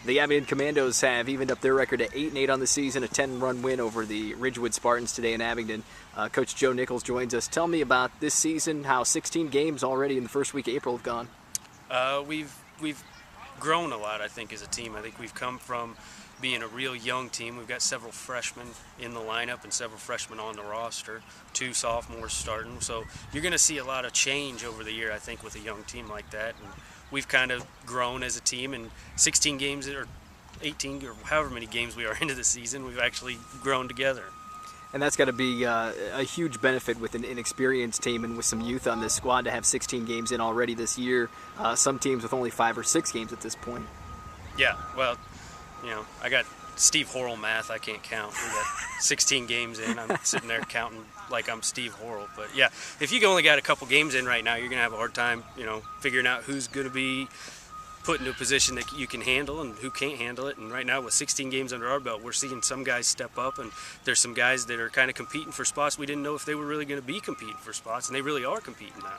The Abingdon Commandoes have evened up their record at 8-8 on the season, a 10-run win over the Ridgewood Spartans today in Abingdon. Coach Joe Nichols joins us. Tell me about this season, how 16 games already in the first week of April have gone. We've grown a lot, I think, as a team. I think we've come from being a real young team. We've got several freshmen in the lineup and several freshmen on the roster, 2 sophomores starting. So you're going to see a lot of change over the year, I think, with a young team like that. And we've kind of grown as a team, and 16 games or 18 or however many games we are into the season, we've actually grown together. And that's got to be a huge benefit with an inexperienced team and with some youth on this squad to have 16 games in already this year. Some teams with only 5 or 6 games at this point. Yeah, well, you know, I got Steve Horrell math I can't count. We got 16 games in. I'm sitting there counting like I'm Steve Horrell. But yeah, if you only got a couple games in right now, you're going to have a hard time, you know, figuring out who's going to be put into a position that you can handle and who can't handle it. And right now with 16 games under our belt, we're seeing some guys step up, and there's some guys that are kind of competing for spots we didn't know if they were really going to be competing for spots, and they really are competing now.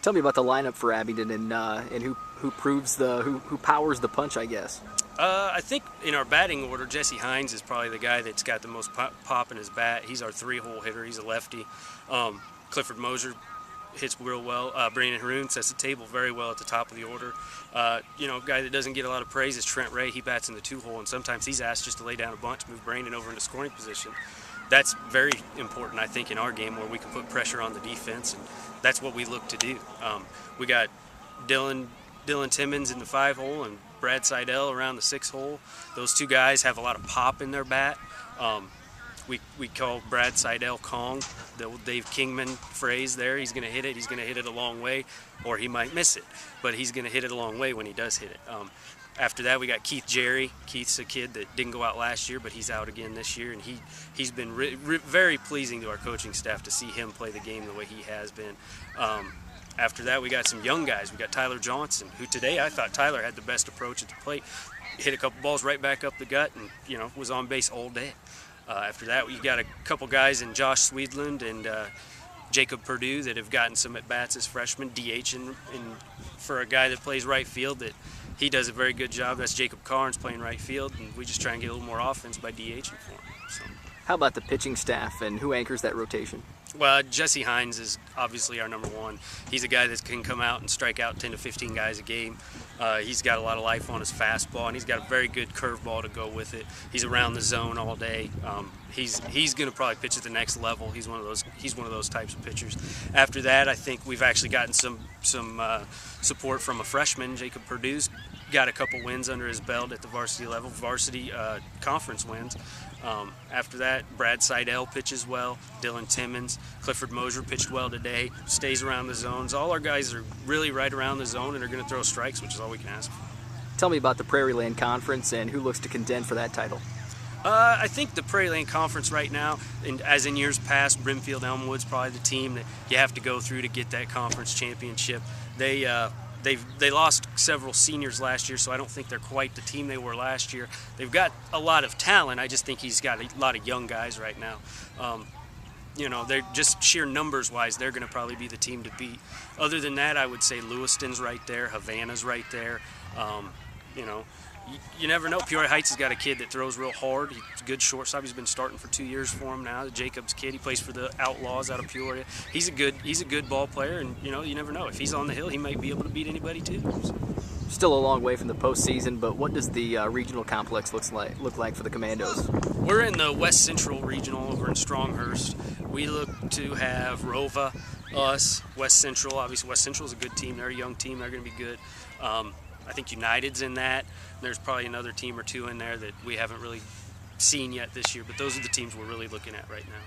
Tell me about the lineup for Abingdon and who powers the punch, I guess. I think in our batting order, Jesse Hines is probably the guy that's got the most pop in his bat. He's our 3-hole hitter. He's a lefty. Clifford Mosier hits real well. Brandon Haroon sets the table very well at the top of the order. You know, a guy that doesn't get a lot of praise is Trent Ray. He bats in the 2-hole, and sometimes he's asked just to lay down a bunt to move Brandon over into scoring position. That's very important, I think, in our game where we can put pressure on the defense, and that's what we look to do. We got Dylan Timmons in the 5-hole and Brad Seidel around the 6-hole. Those 2 guys have a lot of pop in their bat. We call Brad Seidel Kong, the old Dave Kingman phrase there. He's going to hit it. He's going to hit it a long way, or he might miss it. But he's going to hit it a long way when he does hit it. After that, we got Keith Jerry. Keith's a kid that didn't go out last year, but he's out again this year, and he's been very pleasing to our coaching staff to see him play the game the way he has been. After that, we got some young guys. We got Tyler Johnson, who today I thought Tyler had the best approach at the plate. Hit a couple balls right back up the gut and, you know, was on base all day. After that, we got a couple guys in Josh Swedland and Jacob Perdue that have gotten some at-bats as freshmen, DH for a guy that plays right field that he does a very good job. That's Jacob Carnes playing right field, and we just try and get a little more offense by DHing for him. So. How about the pitching staff, and who anchors that rotation? Well, Jesse Hines is obviously our number 1. He's a guy that can come out and strike out 10 to 15 guys a game. He's got a lot of life on his fastball, and he's got a very good curveball to go with it. He's around the zone all day. He's going to probably pitch at the next level. He's one of those types of pitchers. After that, I think we've actually gotten some support from a freshman. Jacob Perdue's got a couple wins under his belt at the varsity level, varsity conference wins. After that, Brad Seidel pitches well, Dylan Timmons, Clifford Mosier pitched well today, stays around the zones. All our guys are really right around the zone and are going to throw strikes, which is all we can ask for. Tell me about the Prairie Land Conference and who looks to contend for that title. I think the Prairie Land Conference right now, and as in years past, Brimfield Elmwood's probably the team that you have to go through to get that conference championship. They lost several seniors last year, so I don't think they're quite the team they were last year. They've got a lot of talent. I just think he's got a lot of young guys right now. You know, they're just sheer numbers-wise, they're going to probably be the team to beat. Other than that, I would say Lewiston's right there, Havana's right there. You know, you never know. Peoria Heights has got a kid that throws real hard. He's a good shortstop. He's been starting for 2 years for him now. Jacob's kid. He plays for the Outlaws out of Peoria. He's a good ball player, and you know, you never know. If he's on the hill, he might be able to beat anybody too. Still a long way from the postseason, but what does the regional complex look like for the Commandoes? We're in the West Central Regional over in Stronghurst. We look to have Rova, us, West Central. Obviously, West Central is a good team. They're a young team. They're going to be good. I think United's in that. There's probably another team or 2 in there that we haven't really seen yet this year, but those are the teams we're really looking at right now.